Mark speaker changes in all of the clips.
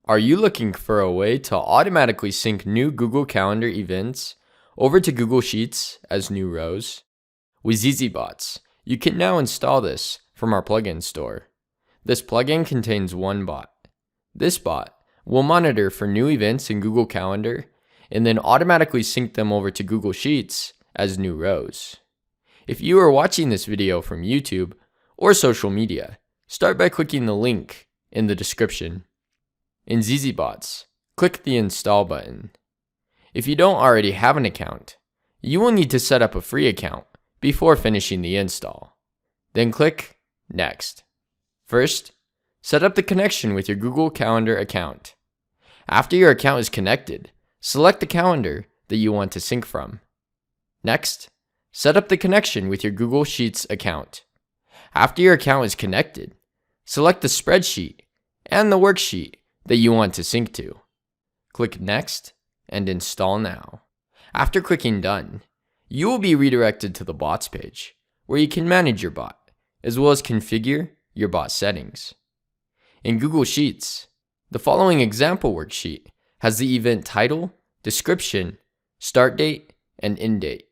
Speaker 1: Are you looking for a way to automatically sync new Google Calendar events over to Google Sheets as new rows? With zzBots, you can now install this from our plugin store. This plugin contains one bot. This bot will monitor for new events in Google Calendar and then automatically sync them over to Google Sheets as new rows. If you are watching this video from YouTube or social media, start by clicking the link in the description. In zzBots, click the Install button. If you don't already have an account, you will need to set up a free account before finishing the install. Then click Next. First, set up the connection with your Google Calendar account. After your account is connected, select the calendar that you want to sync from. Next, set up the connection with your Google Sheets account. After your account is connected, select the spreadsheet and the worksheet that you want to sync to. Click Next and Install Now. After clicking Done, you will be redirected to the Bots page, where you can manage your bot, as well as configure your bot settings. In Google Sheets, the following example worksheet has the event title, description, start date, and end date.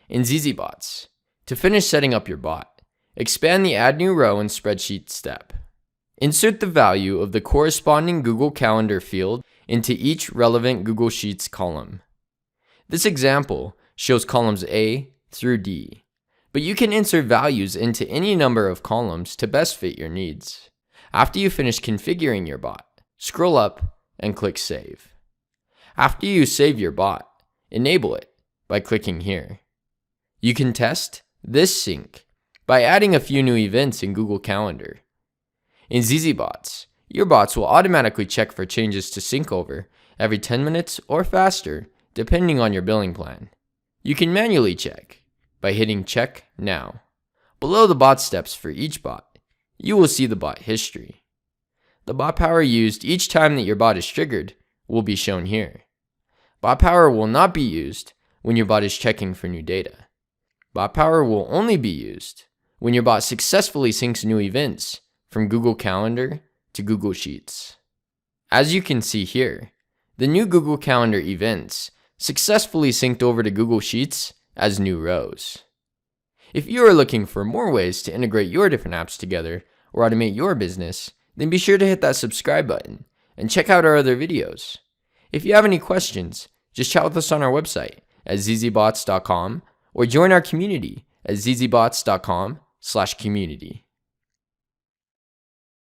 Speaker 1: In zzBots, to finish setting up your bot, expand the Add New Row and Spreadsheet step. Insert the value of the corresponding Google Calendar field into each relevant Google Sheets column. This example shows columns A through D, but you can insert values into any number of columns to best fit your needs. After you finish configuring your bot, scroll up and click Save. After you save your bot, enable it by clicking here. You can test this sync by adding a few new events in Google Calendar. In zzBots, your bots will automatically check for changes to sync over every 10 minutes or faster, depending on your billing plan. You can manually check by hitting Check Now. Below the bot steps for each bot, you will see the bot history. The bot power used each time that your bot is triggered will be shown here. Bot power will not be used when your bot is checking for new data. Bot power will only be used when your bot successfully syncs new events from Google Calendar to Google Sheets. As you can see here, the new Google Calendar events successfully synced over to Google Sheets as new rows. If you are looking for more ways to integrate your different apps together or automate your business, then be sure to hit that subscribe button and check out our other videos. If you have any questions, just chat with us on our website at zzbots.com or join our community at zzbots.com/community.